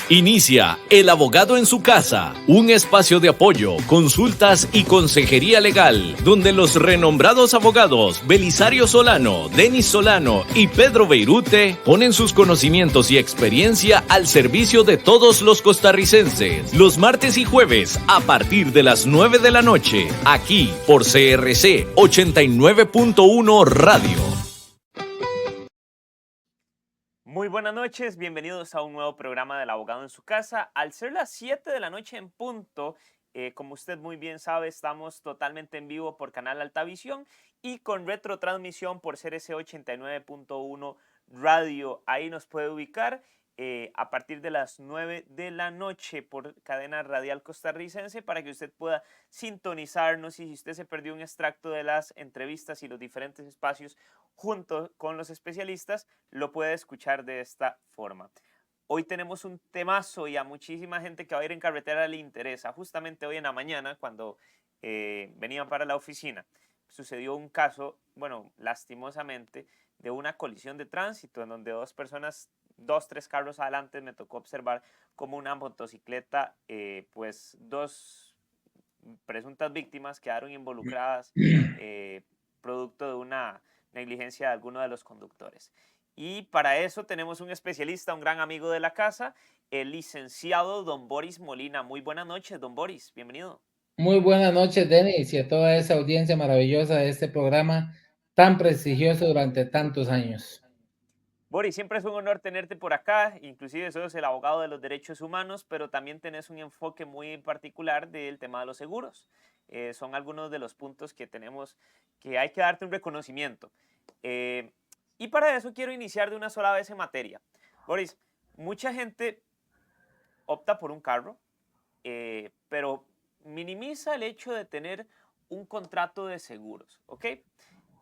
Inicia El Abogado en su Casa, un espacio de apoyo, consultas y consejería legal, donde los renombrados abogados Belisario Solano, Denis Solano y Pedro Beirute ponen sus conocimientos y experiencia al servicio de todos los costarricenses. Los martes y jueves a partir de las 9 de la noche, aquí por CRC 89.1 Radio. Muy buenas noches, bienvenidos a un nuevo programa del Abogado en su Casa. Al ser las 7 de la noche en punto, como usted muy bien sabe, estamos totalmente en vivo por Canal Altavisión y con retrotransmisión por CRC 89.1 Radio. Ahí nos puede ubicar a partir de las 9 de la noche por cadena radial costarricense para que usted pueda sintonizarnos y si usted se perdió un extracto de las entrevistas y los diferentes espacios junto con los especialistas, lo puede escuchar de esta forma. Hoy tenemos un temazo y a muchísima gente que va a ir en carretera le interesa. Justamente hoy en la mañana, cuando venían para la oficina, sucedió un caso, bueno, lastimosamente, de una colisión de tránsito en donde tres carros adelante, me tocó observar como una motocicleta, pues dos presuntas víctimas quedaron involucradas producto de una negligencia de alguno de los conductores. Y para eso tenemos un especialista, un gran amigo de la casa, el licenciado don Boris Molina. Muy buenas noches, don Boris, bienvenido. Muy buenas noches, Denis, y a toda esa audiencia maravillosa de este programa tan prestigioso durante tantos años. Boris, siempre es un honor tenerte por acá, inclusive sos el abogado de los derechos humanos, pero también tenés un enfoque muy particular del tema de los seguros. Son algunos de los puntos que tenemos que hay que darte un reconocimiento. Y para eso quiero iniciar de una sola vez en materia. Boris, mucha gente opta por un carro, pero minimiza el hecho de tener un contrato de seguros, ¿ok?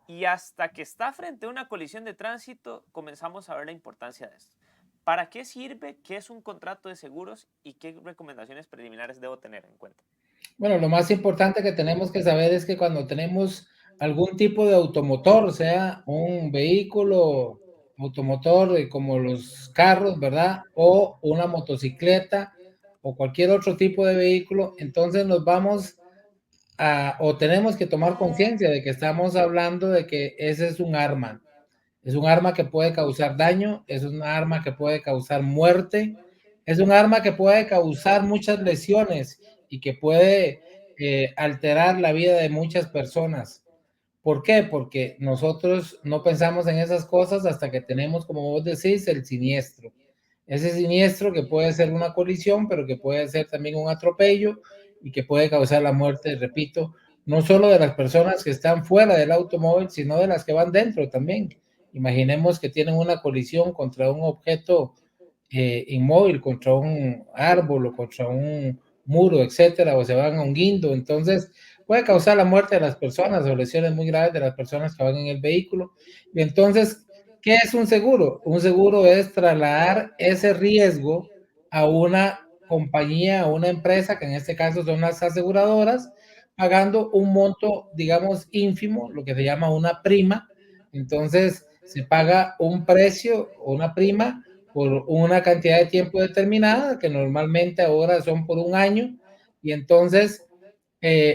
Y hasta que está frente a una colisión de tránsito, comenzamos a ver la importancia de esto. ¿Para qué sirve? ¿Qué es un contrato de seguros? ¿Y qué recomendaciones preliminares debo tener en cuenta? Bueno, lo más importante que tenemos que saber es que cuando tenemos algún tipo de automotor, sea un vehículo automotor como los carros, ¿verdad? O una motocicleta o cualquier otro tipo de vehículo, entonces nos vamos o tenemos que tomar conciencia de que estamos hablando de que ese es un arma. Es un arma que puede causar daño, es un arma que puede causar muerte, es un arma que puede causar muchas lesiones y que puede alterar la vida de muchas personas. ¿Por qué? Porque nosotros no pensamos en esas cosas hasta que tenemos, como vos decís, el siniestro. Ese siniestro que puede ser una colisión, pero que puede ser también un atropello y que puede causar la muerte, repito, no solo de las personas que están fuera del automóvil, sino de las que van dentro también. Imaginemos que tienen una colisión contra un objeto inmóvil, contra un árbol o contra un muro, etcétera, o se van a un guindo, entonces puede causar la muerte de las personas o lesiones muy graves de las personas que van en el vehículo. Y entonces, ¿qué es un seguro? Un seguro es trasladar ese riesgo a una compañía, a una empresa, que en este caso son las aseguradoras, pagando un monto, digamos, ínfimo, lo que se llama una prima. Entonces, se paga un precio o una prima por una cantidad de tiempo determinada, que normalmente ahora son por un año, y entonces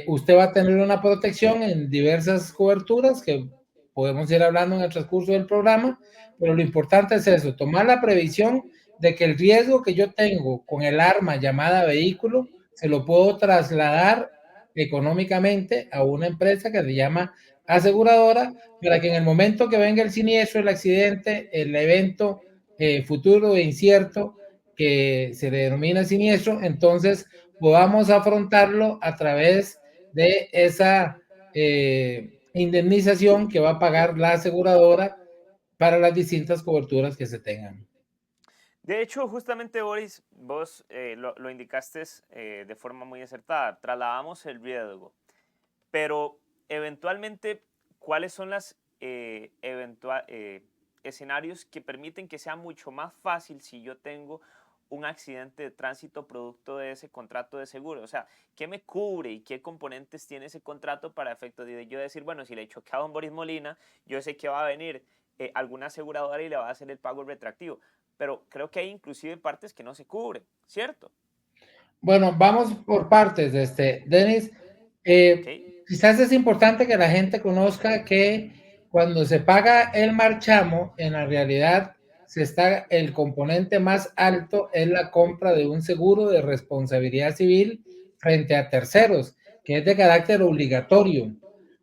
usted va a tener una protección en diversas coberturas que podemos ir hablando en el transcurso del programa, pero lo importante es eso, tomar la previsión de que el riesgo que yo tengo con el arma llamada vehículo, se lo puedo trasladar económicamente a una empresa que se llama aseguradora, para que en el momento que venga el siniestro, el accidente, el evento futuro e incierto que se denomina siniestro, entonces podamos afrontarlo a través de esa indemnización que va a pagar la aseguradora para las distintas coberturas que se tengan. De hecho, justamente, Boris, vos lo indicaste de forma muy acertada. Trasladamos el riesgo, pero eventualmente, ¿cuáles son los escenarios que permiten que sea mucho más fácil si yo tengo un accidente de tránsito producto de ese contrato de seguro? O sea, ¿qué me cubre y qué componentes tiene ese contrato para efecto de yo decir, bueno, si le choqué a don Boris Molina, yo sé que va a venir alguna aseguradora y le va a hacer el pago retroactivo. Pero creo que hay inclusive partes que no se cubren, ¿cierto? Bueno, vamos por partes, Denis. Ok, Quizás es importante que la gente conozca que cuando se paga el marchamo, en la realidad el componente más alto es la compra de un seguro de responsabilidad civil frente a terceros, que es de carácter obligatorio,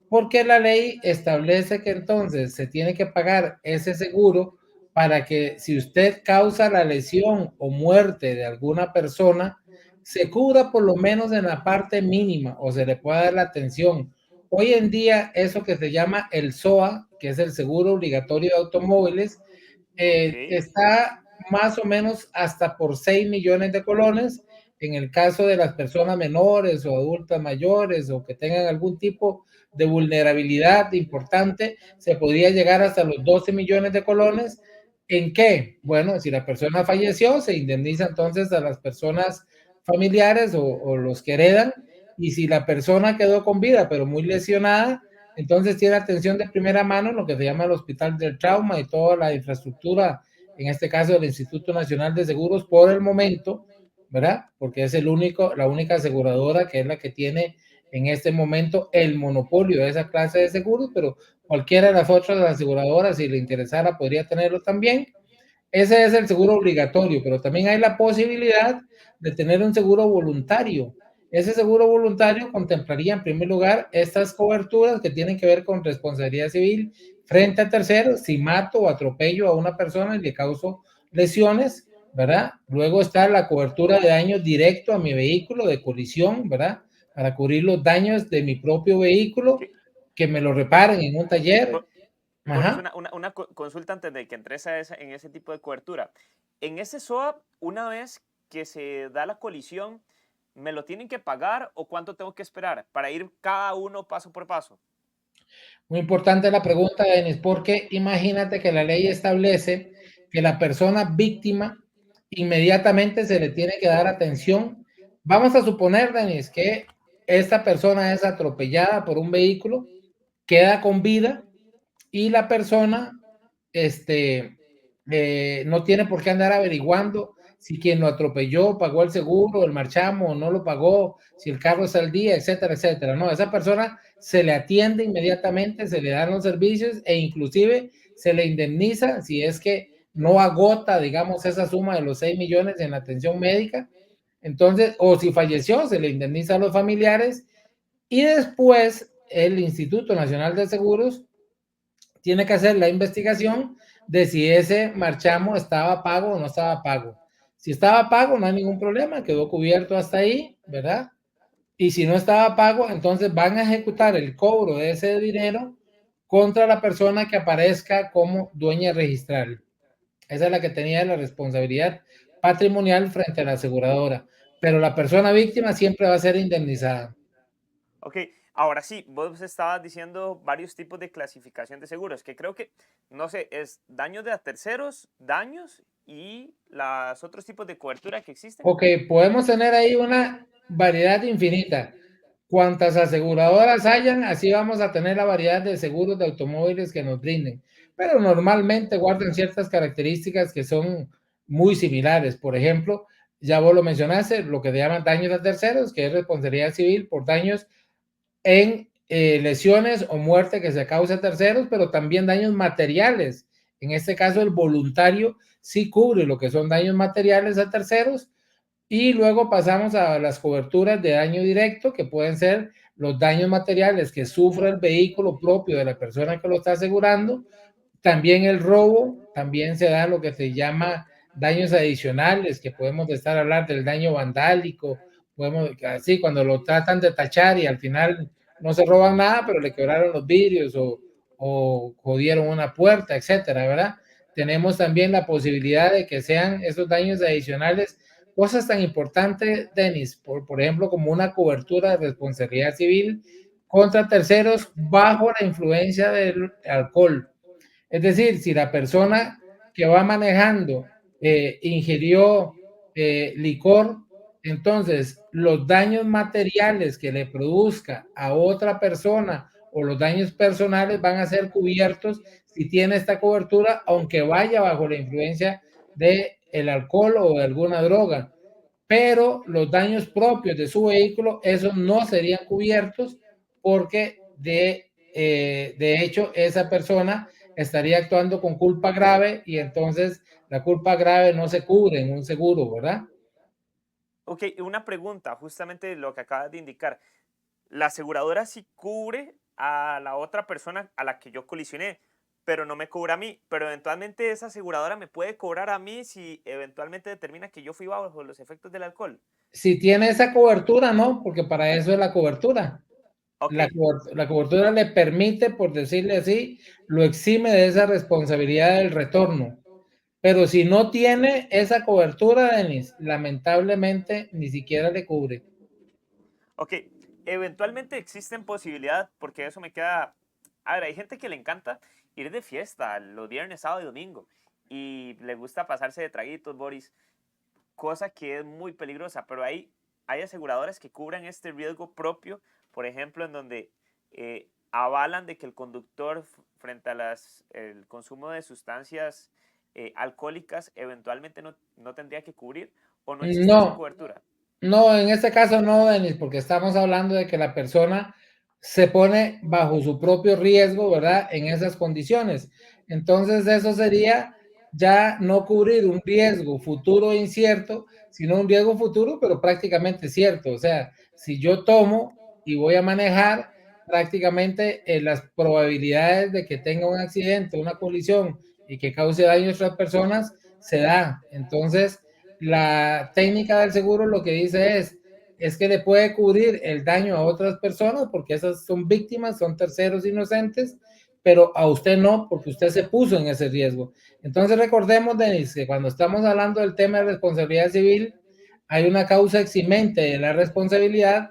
porque la ley establece que entonces se tiene que pagar ese seguro para que si usted causa la lesión o muerte de alguna persona, se cubra por lo menos en la parte mínima o se le pueda dar la atención. Hoy en día, eso que se llama el SOA, que es el seguro obligatorio de automóviles, ok. está más o menos hasta por 6 millones de colones. En el caso de las personas menores o adultas mayores o que tengan algún tipo de vulnerabilidad importante, se podría llegar hasta los 12 millones de colones. ¿En qué? Bueno, si la persona falleció, se indemniza entonces a las personas familiares o los que heredan, y si la persona quedó con vida pero muy lesionada, entonces tiene atención de primera mano en lo que se llama el Hospital del Trauma y toda la infraestructura, en este caso del Instituto Nacional de Seguros por el momento, ¿verdad? Porque es la única aseguradora que es la que tiene en este momento el monopolio de esa clase de seguros, pero cualquiera de las otras aseguradoras, si le interesara, podría tenerlo también. Ese es el seguro obligatorio, pero también hay la posibilidad de tener un seguro voluntario. Ese seguro voluntario contemplaría en primer lugar estas coberturas que tienen que ver con responsabilidad civil frente a terceros, si mato o atropello a una persona y le causo lesiones, ¿verdad? Luego está la cobertura de daño directo a mi vehículo, de colisión, ¿verdad? Para cubrir los daños de mi propio vehículo, Ok. que me lo reparen en un taller. Boris, Ajá. una consulta antes de que entres en ese tipo de cobertura. En ese SOAP, una vez que se da la colisión, ¿me lo tienen que pagar o cuánto tengo que esperar para ir cada uno paso por paso? Muy importante la pregunta, Denis, porque imagínate que la ley establece que la persona víctima inmediatamente se le tiene que dar atención. Vamos a suponer, Denis, que esta persona es atropellada por un vehículo, queda con vida y la persona no tiene por qué andar averiguando si quien lo atropelló pagó el seguro, el marchamo o no lo pagó, si el carro está al día, etcétera, etcétera. No, a esa persona se le atiende inmediatamente, se le dan los servicios e inclusive se le indemniza si es que no agota, digamos, esa suma de los 6 millones en la atención médica. Entonces, o si falleció, se le indemniza a los familiares y después el Instituto Nacional de Seguros tiene que hacer la investigación de si ese marchamo estaba pago o no estaba pago. Si estaba pago, no hay ningún problema, quedó cubierto hasta ahí, ¿verdad? Y si no estaba pago, entonces van a ejecutar el cobro de ese dinero contra la persona que aparezca como dueña registral. Esa es la que tenía la responsabilidad patrimonial frente a la aseguradora. Pero la persona víctima siempre va a ser indemnizada. Ok, ahora sí, vos estabas diciendo varios tipos de clasificación de seguros, que creo que, no sé, es daños de a terceros, daños y los otros tipos de cobertura que existen. Ok, podemos tener ahí una variedad infinita. Cuantas aseguradoras hayan, así vamos a tener la variedad de seguros de automóviles que nos brinden. Pero normalmente guardan ciertas características que son muy similares. Por ejemplo, ya vos lo mencionaste, lo que se llaman daños a terceros, que es responsabilidad civil por daños en lesiones o muerte que se causa a terceros, pero también daños materiales. En este caso, el voluntario sí cubre lo que son daños materiales a terceros, y luego pasamos a las coberturas de daño directo, que pueden ser los daños materiales que sufre el vehículo propio de la persona que lo está asegurando. También el robo, también se da lo que se llama daños adicionales, que podemos estar hablando del daño vandálico, podemos, así cuando lo tratan de tachar y al final no se roban nada, pero le quebraron los vidrios o jodieron una puerta, etcétera, ¿verdad? Tenemos también la posibilidad de que sean esos daños adicionales cosas tan importantes, Denis, por ejemplo, como una cobertura de responsabilidad civil contra terceros bajo la influencia del alcohol. Es decir, si la persona que va manejando ingirió licor, entonces los daños materiales que le produzca a otra persona o los daños personales van a ser cubiertos si tiene esta cobertura, aunque vaya bajo la influencia de el alcohol o de alguna droga. Pero los daños propios de su vehículo, esos no serían cubiertos porque de hecho esa persona estaría actuando con culpa grave y entonces la culpa grave no se cubre en un seguro, ¿verdad? Ok, una pregunta, justamente lo que acabas de indicar. La aseguradora sí cubre a la otra persona a la que yo colisioné, pero no me cobra a mí. Pero eventualmente esa aseguradora me puede cobrar a mí si eventualmente determina que yo fui bajo los efectos del alcohol. Si tiene esa cobertura, no, porque para eso es la cobertura. Ok, La cobertura le permite, por decirle así, lo exime de esa responsabilidad del retorno. Pero si no tiene esa cobertura, Denis, lamentablemente ni siquiera le cubre. ok. Eventualmente existen posibilidades, porque eso me queda... A ver, hay gente que le encanta ir de fiesta los viernes, sábado y domingo. Y le gusta pasarse de traguitos, Boris. Cosa que es muy peligrosa, pero hay aseguradoras que cubran este riesgo propio, por ejemplo, en donde avalan de que el conductor frente a el consumo de sustancias alcohólicas eventualmente no tendría que cubrir o no existe esa No, cobertura. no, en este caso no, Denis, porque estamos hablando de que la persona se pone bajo su propio riesgo, ¿verdad? En esas condiciones. Entonces, eso sería ya no cubrir un riesgo futuro incierto, sino un riesgo futuro, pero prácticamente cierto. O sea, si yo tomo y voy a manejar, prácticamente las probabilidades de que tenga un accidente, una colisión y que cause daño a otras personas se da. Entonces, la técnica del seguro lo que dice es que le puede cubrir el daño a otras personas porque esas son víctimas, son terceros inocentes, pero a usted no, porque usted se puso en ese riesgo. Entonces recordemos, Denis, que cuando estamos hablando del tema de responsabilidad civil, hay una causa eximente de la responsabilidad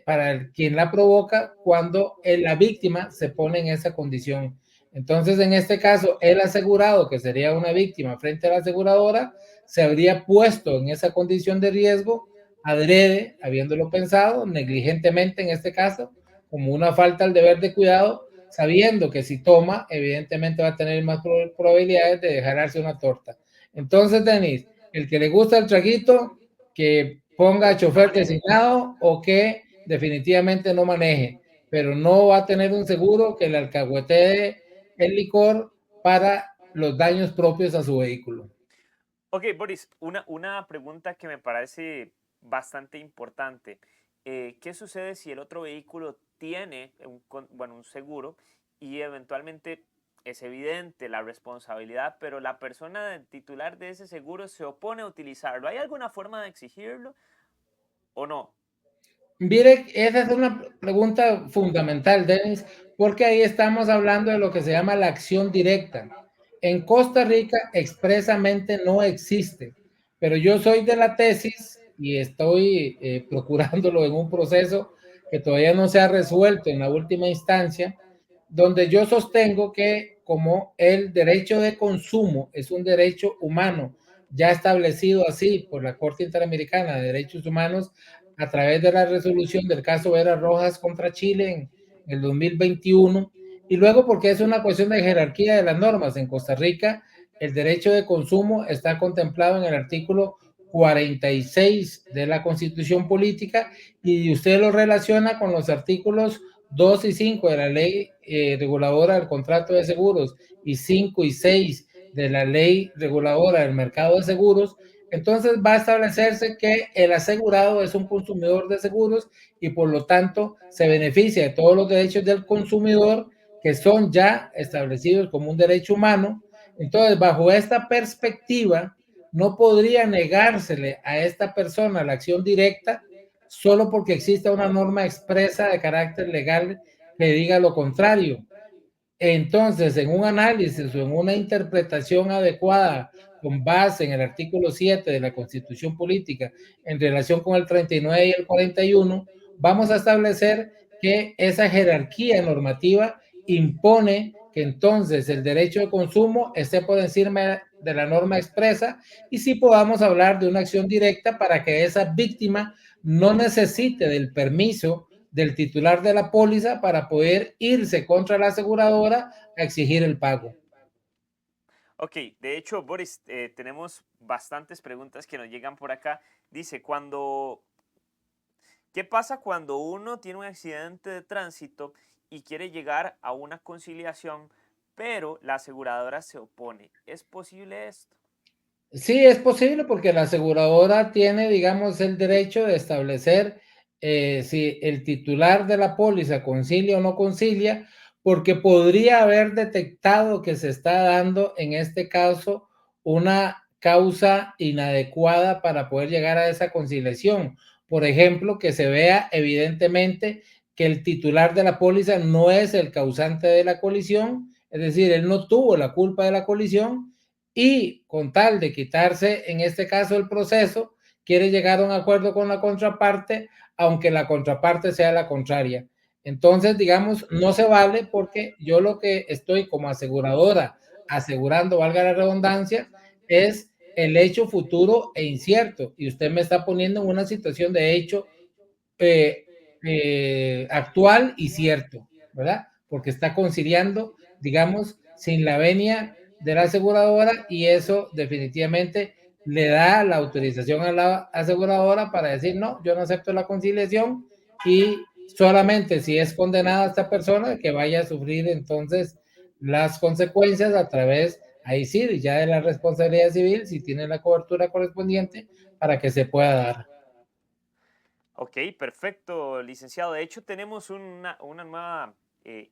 para quien la provoca cuando la víctima se pone en esa condición. Entonces, en este caso, el asegurado, que sería una víctima frente a la aseguradora, se habría puesto en esa condición de riesgo adrede, habiéndolo pensado, negligentemente en este caso, como una falta al deber de cuidado, sabiendo que si toma, evidentemente va a tener más probabilidades de dejarse una torta. Entonces, Denis, el que le gusta el traguito, que ponga Que no chofer maneje. designado o que definitivamente no maneje, pero no va a tener un seguro que le alcahuetee el licor para los daños propios a su vehículo. Ok, Boris, una pregunta que me parece bastante importante. ¿Qué sucede si el otro vehículo tiene un seguro y eventualmente es evidente la responsabilidad, pero la persona titular de ese seguro se opone a utilizarlo? ¿Hay alguna forma de exigirlo o no? Mire, esa es una pregunta fundamental, Denis, porque ahí estamos hablando de lo que se llama la acción directa. En Costa Rica expresamente no existe, pero yo soy de la tesis y estoy procurándolo en un proceso que todavía no se ha resuelto en la última instancia, donde yo sostengo que como el derecho de consumo es un derecho humano, ya establecido así por la Corte Interamericana de Derechos Humanos, a través de la resolución del caso Vera Rojas contra Chile en el 2021, y luego porque es una cuestión de jerarquía de las normas. En Costa Rica, el derecho de consumo está contemplado en el artículo 46 de la Constitución Política y usted lo relaciona con los artículos 2 y 5 de la ley reguladora del contrato de seguros y 5 y 6 de la ley reguladora del mercado de seguros. Entonces va a establecerse que el asegurado es un consumidor de seguros y por lo tanto se beneficia de todos los derechos del consumidor que son ya establecidos como un derecho humano. Entonces, bajo esta perspectiva, no podría negársele a esta persona la acción directa solo porque exista una norma expresa de carácter legal que diga lo contrario. Entonces, en un análisis o en una interpretación adecuada con base en el artículo 7 de la Constitución Política en relación con el 39 y el 41, vamos a establecer que esa jerarquía normativa impone que entonces el derecho de consumo esté por encima de la norma expresa y sí podamos hablar de una acción directa para que esa víctima no necesite del permiso del titular de la póliza para poder irse contra la aseguradora a exigir el pago. Ok, de hecho, Boris, tenemos bastantes preguntas que nos llegan por acá. Dice, ¿qué pasa cuando uno tiene un accidente de tránsito y quiere llegar a una conciliación, pero la aseguradora se opone? ¿Es posible esto? Sí, es posible porque la aseguradora tiene, digamos, el derecho de establecer si el titular de la póliza concilia o no concilia, porque podría haber detectado que se está dando, en este caso, una causa inadecuada para poder llegar a esa conciliación. Por ejemplo, que se vea evidentemente que el titular de la póliza no es el causante de la colisión, es decir, él no tuvo la culpa de la colisión, y con tal de quitarse, en este caso, el proceso, quiere llegar a un acuerdo con la contraparte, aunque la contraparte sea la contraria. Entonces, digamos, no se vale porque yo lo que estoy como aseguradora asegurando, valga la redundancia, es el hecho futuro e incierto, y usted me está poniendo en una situación de hecho eh, actual y cierto, ¿verdad? Porque está conciliando, digamos, sin la venia de la aseguradora, y eso definitivamente le da la autorización a la aseguradora para decir, no, yo no acepto la conciliación, y solamente si es condenada esta persona que vaya a sufrir entonces las consecuencias a través, ahí sí, ya de la responsabilidad civil, si tiene la cobertura correspondiente para que se pueda dar. Ok, perfecto, licenciado. De hecho, tenemos una nueva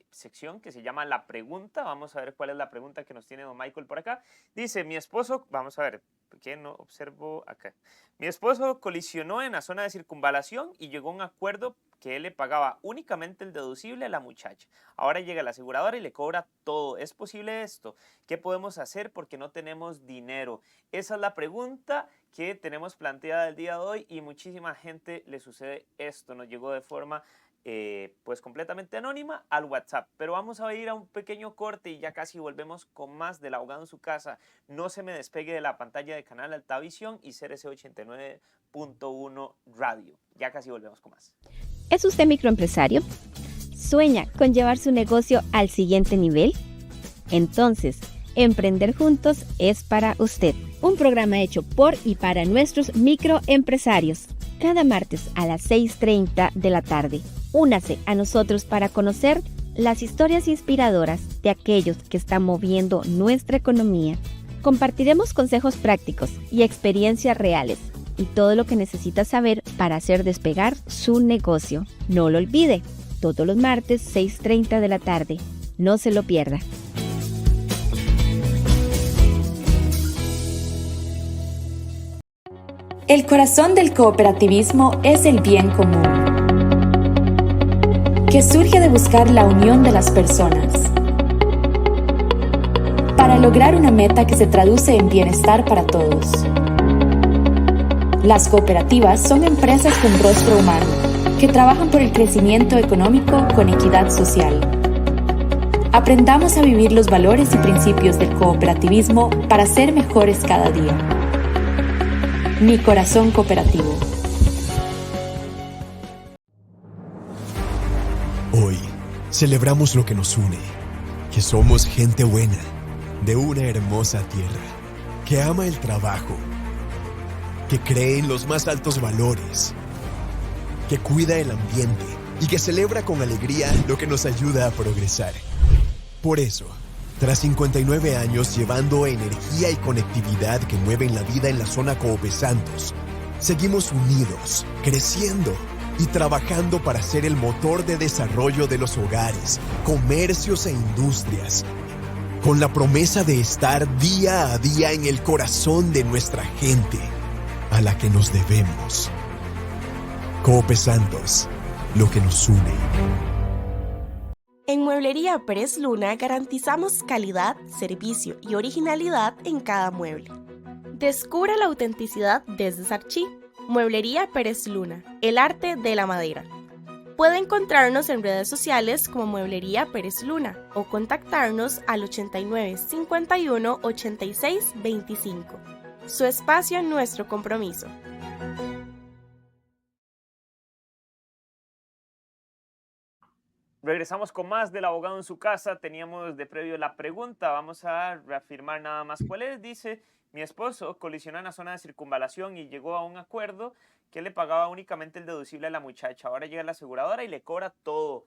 sección que se llama La Pregunta. Vamos a ver cuál es la pregunta que nos tiene don Michael por acá. Dice, mi esposo, vamos a ver, ¿qué no observo acá? Mi esposo colisionó en la zona de circunvalación y llegó a un acuerdo que él le pagaba únicamente el deducible a la muchacha. Ahora llega la aseguradora y le cobra todo. ¿Es posible esto? ¿Qué podemos hacer porque no tenemos dinero? Esa es la pregunta que tenemos planteada el día de hoy, y muchísima gente le sucede esto. Nos llegó de forma pues completamente anónima al WhatsApp. Pero vamos a ir a un pequeño corte y ya casi volvemos con más del Abogado en su Casa. No se me despegue de la pantalla de Canal Altavisión y CRC 89.1 Radio. Ya casi volvemos con más. ¿Es usted microempresario? ¿Sueña con llevar su negocio al siguiente nivel? Entonces, Emprender Juntos es para usted. Un programa hecho por y para nuestros microempresarios. Cada martes a las 6:30 de la tarde. Únase a nosotros para conocer las historias inspiradoras de aquellos que están moviendo nuestra economía. Compartiremos consejos prácticos y experiencias reales y todo lo que necesita saber para hacer despegar su negocio. No lo olvide, todos los martes 6:30 de la tarde. No se lo pierda. El corazón del cooperativismo es el bien común, que surge de buscar la unión de las personas para lograr una meta que se traduce en bienestar para todos. Las cooperativas son empresas con rostro humano, que trabajan por el crecimiento económico con equidad social. Aprendamos a vivir los valores y principios del cooperativismo para ser mejores cada día. Mi corazón cooperativo. Hoy celebramos lo que nos une, que somos gente buena, de una hermosa tierra, que ama el trabajo, que cree en los más altos valores, que cuida el ambiente y que celebra con alegría lo que nos ayuda a progresar. Por eso, tras 59 años llevando energía y conectividad que mueven la vida en la zona Coopes Santos, seguimos unidos, creciendo y trabajando para ser el motor de desarrollo de los hogares, comercios e industrias, con la promesa de estar día a día en el corazón de nuestra gente, a la que nos debemos. Coopes Santos, lo que nos une. En Mueblería Pérez Luna garantizamos calidad, servicio y originalidad en cada mueble. Descubra la autenticidad desde Sarchí. Mueblería Pérez Luna, el arte de la madera. Puede encontrarnos en redes sociales como Mueblería Pérez Luna o contactarnos al 89 51 86 25. Su espacio, nuestro compromiso. Regresamos con más del abogado en su casa. Teníamos de previo la pregunta. Vamos a reafirmar nada más cuál es. Dice, mi esposo colisionó en la zona de circunvalación y llegó a un acuerdo que le pagaba únicamente el deducible a la muchacha. Ahora llega la aseguradora y le cobra todo.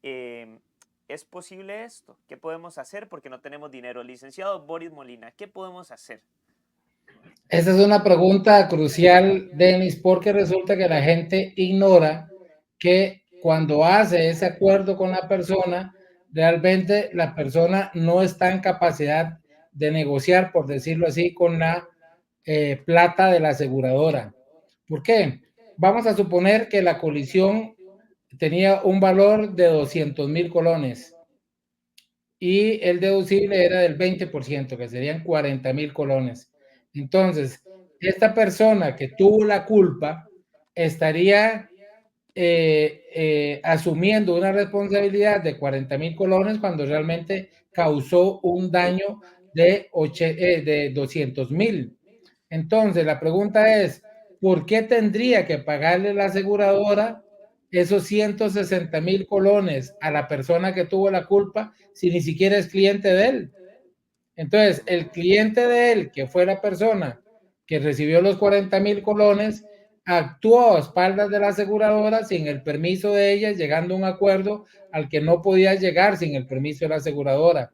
¿Es posible esto? ¿Qué podemos hacer? Porque no tenemos dinero. Licenciado Boris Molina, ¿qué podemos hacer? Esa es una pregunta crucial, Denis, porque resulta que la gente ignora que cuando hace ese acuerdo con la persona, realmente la persona no está en capacidad de negociar, por decirlo así, con la plata de la aseguradora. ¿Por qué? Vamos a suponer que la colisión tenía un valor de 200,000 colones y el deducible era del 20%, que serían 40,000 colones. Entonces, esta persona que tuvo la culpa estaría asumiendo una responsabilidad de 40,000 colones cuando realmente causó un daño de 200,000. Entonces, la pregunta es, ¿por qué tendría que pagarle la aseguradora esos 160,000 colones a la persona que tuvo la culpa si ni siquiera es cliente de él? Entonces, el cliente de él, que fue la persona que recibió los 40,000 colones, actuó a espaldas de la aseguradora sin el permiso de ella, llegando a un acuerdo al que no podía llegar sin el permiso de la aseguradora.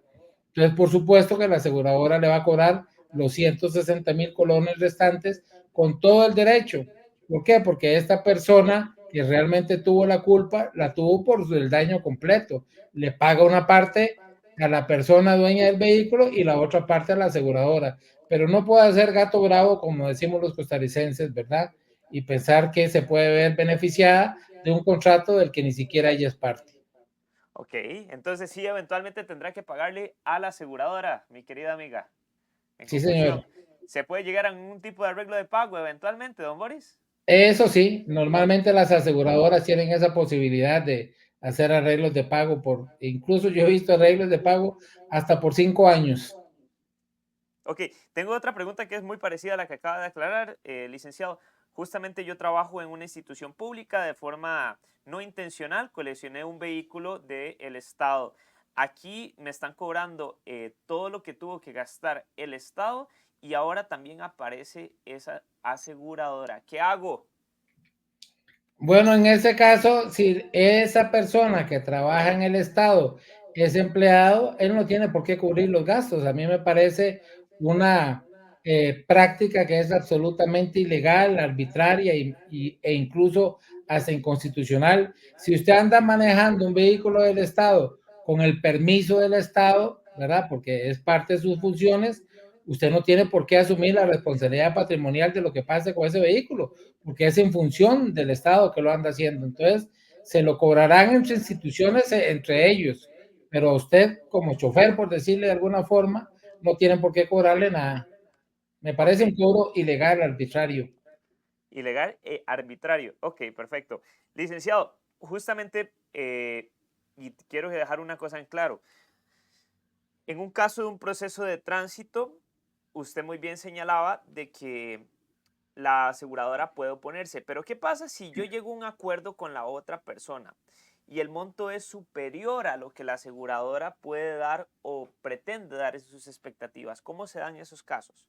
Entonces, por supuesto que la aseguradora le va a cobrar los 160,000 colones restantes con todo el derecho. ¿Por qué? Porque esta persona que realmente tuvo la culpa, la tuvo por el daño completo. Le paga una parte a la persona dueña del vehículo y la otra parte a la aseguradora. Pero no puede ser gato bravo, como decimos los costarricenses, ¿verdad? Y pensar que se puede ver beneficiada de un contrato del que ni siquiera ella es parte. Ok, entonces sí, eventualmente tendrá que pagarle a la aseguradora, mi querida amiga. En Sí, conclusión, señor. ¿se puede llegar a un tipo de arreglo de pago eventualmente, don Boris? Eso sí, normalmente las aseguradoras tienen esa posibilidad de hacer arreglos de pago incluso yo he visto arreglos de pago hasta por 5 años. Ok, tengo otra pregunta que es muy parecida a la que acaba de aclarar, licenciado. Justamente yo trabajo en una institución pública de forma no intencional, coleccioné un vehículo del Estado. Aquí me están cobrando todo lo que tuvo que gastar el Estado y ahora también aparece esa aseguradora. ¿Qué hago? Bueno, en ese caso, si esa persona que trabaja en el Estado es empleado, él no tiene por qué cubrir los gastos. A mí me parece una práctica que es absolutamente ilegal, arbitraria e incluso hasta inconstitucional. Si usted anda manejando un vehículo del Estado con el permiso del Estado, ¿verdad? Porque es parte de sus funciones, usted no tiene por qué asumir la responsabilidad patrimonial de lo que pase con ese vehículo, porque es en función del Estado que lo anda haciendo. Entonces, se lo cobrarán entre instituciones, entre ellos, pero usted como chofer, por decirle de alguna forma, no tiene por qué cobrarle nada. Me parece un Ok, cobro ilegal, arbitrario. ilegal e arbitrario. Ok, perfecto. Licenciado, justamente, y quiero dejar una cosa en claro. En un caso de un proceso de tránsito, usted muy bien señalaba de que la aseguradora puede oponerse, pero ¿qué pasa si yo llego a un acuerdo con la otra persona y el monto es superior a lo que la aseguradora puede dar o pretende dar en sus expectativas? ¿Cómo se dan esos casos?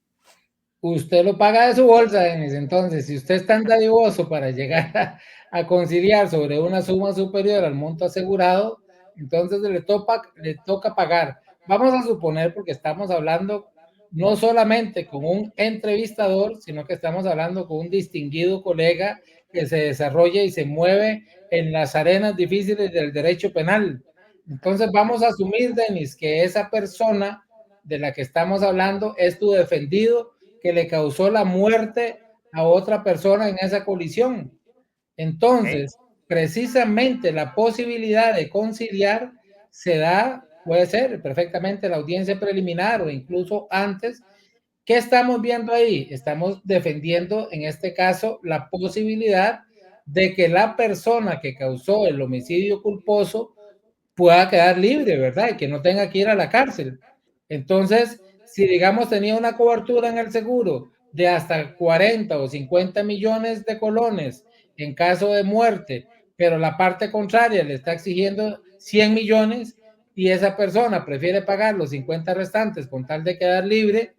Usted lo paga de su bolsa, Denis. Entonces, si usted es tan dadivoso para llegar a conciliar sobre una suma superior al monto asegurado, entonces le toca pagar. Vamos a suponer, porque estamos hablando no solamente con un entrevistador, sino que estamos hablando con un distinguido colega que se desarrolla y se mueve en las arenas difíciles del derecho penal. Entonces, vamos a asumir, Denis, que esa persona de la que estamos hablando es tu defendido que le causó la muerte a otra persona en esa colisión. ¿Ok? Entonces, precisamente la posibilidad de conciliar se da, puede ser perfectamente la audiencia preliminar o incluso antes. ¿Qué estamos viendo ahí? Estamos defendiendo, en este caso, la posibilidad de que la persona que causó el homicidio culposo pueda quedar libre, ¿verdad? Y que no tenga que ir a la cárcel. Entonces, si digamos tenía una cobertura en el seguro de hasta 40 o 50 millones de colones en caso de muerte, pero la parte contraria le está exigiendo 100 millones y esa persona prefiere pagar los 50 restantes con tal de quedar libre,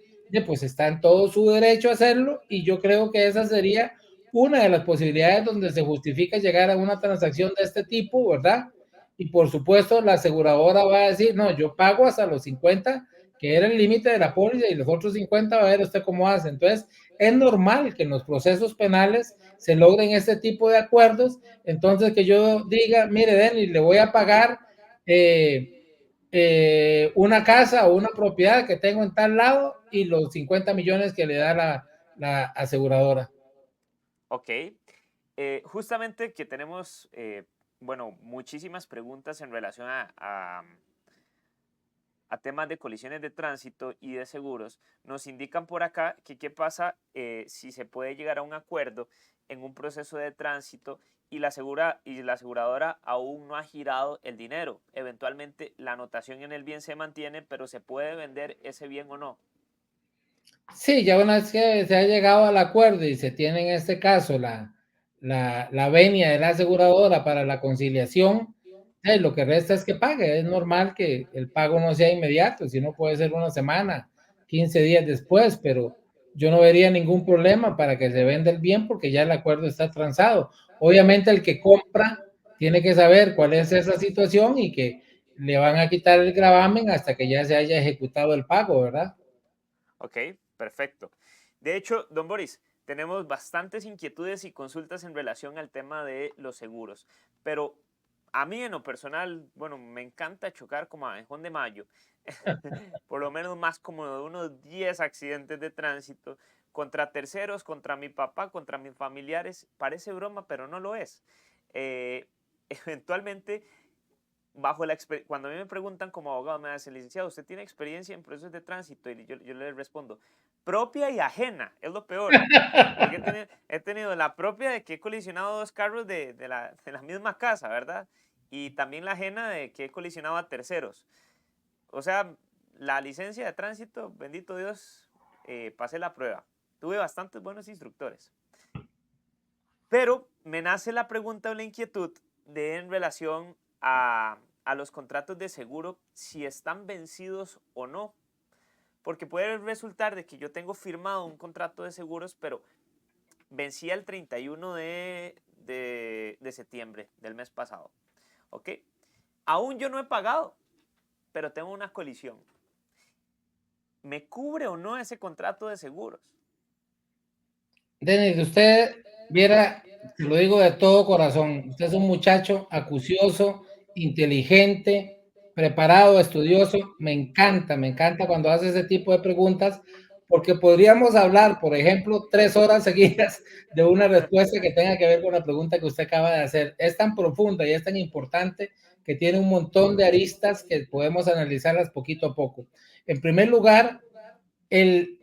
pues está en todo su derecho a hacerlo, y yo creo que esa sería una de las posibilidades donde se justifica llegar a una transacción de este tipo, ¿verdad? Y por supuesto la aseguradora va a decir, no, yo pago hasta los 50, que era el límite de la póliza, y los otros 50 va a ver usted cómo hace. Entonces, es normal que en los procesos penales se logren este tipo de acuerdos. Entonces, que yo diga, mire, Denis, le voy a pagar una casa o una propiedad que tengo en tal lado y los 50 millones que le da la aseguradora. Ok. Justamente que tenemos, bueno, muchísimas preguntas en relación a temas de colisiones de tránsito y de seguros. Nos indican por acá que qué pasa si se puede llegar a un acuerdo en un proceso de tránsito y la aseguradora aún no ha girado el dinero. Eventualmente la anotación en el bien se mantiene, pero ¿se puede vender ese bien o no? Sí, ya una vez que se ha llegado al acuerdo y se tiene en este caso la venia de la aseguradora para la conciliación, lo que resta es que pague. Es normal que el pago no sea inmediato, sino puede ser una semana, 15 días después, pero yo no vería ningún problema para que se venda el bien porque ya el acuerdo está transado. Obviamente el que compra tiene que saber cuál es esa situación y que le van a quitar el gravamen hasta que ya se haya ejecutado el pago, ¿verdad? Ok, perfecto. De hecho, don Boris, tenemos bastantes inquietudes y consultas en relación al tema de los seguros, pero a mí en lo personal, bueno, me encanta chocar como abejón de mayo, por lo menos más como de unos 10 accidentes de tránsito contra terceros, contra mi papá, contra mis familiares. Parece broma, pero no lo es. Eventualmente, cuando a mí me preguntan como abogado, me dicen, licenciado, ¿usted tiene experiencia en procesos de tránsito? Y yo les respondo, propia y ajena, es lo peor. Porque he tenido la propia de que he colisionado dos carros de la misma casa, ¿verdad? Y también la ajena de que he colisionado a terceros. O sea, la licencia de tránsito, bendito Dios, pasé la prueba. Tuve bastantes buenos instructores. Pero me nace la pregunta o la inquietud en relación a los contratos de seguro, si están vencidos o no. Porque puede resultar de que yo tengo firmado un contrato de seguros, pero vencía el 31 de septiembre del mes pasado. ¿Ok? Aún yo no he pagado, pero tengo una colisión. ¿Me cubre o no ese contrato de seguros? Denis, usted viera, te lo digo de todo corazón, usted es un muchacho acucioso, inteligente, preparado, estudioso. Me encanta cuando hace ese tipo de preguntas, porque podríamos hablar, por ejemplo, 3 horas seguidas de una respuesta que tenga que ver con la pregunta que usted acaba de hacer. Es tan profunda y es tan importante que tiene un montón de aristas que podemos analizarlas poquito a poco. En primer lugar, el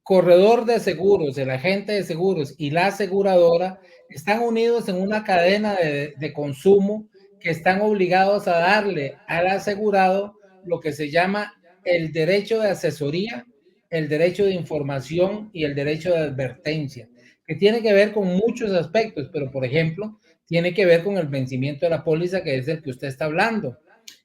corredor de seguros, el agente de seguros y la aseguradora están unidos en una cadena de consumo que están obligados a darle al asegurado lo que se llama el derecho de asesoría, el derecho de información y el derecho de advertencia, que tiene que ver con muchos aspectos, pero por ejemplo, tiene que ver con el vencimiento de la póliza, que es el que usted está hablando.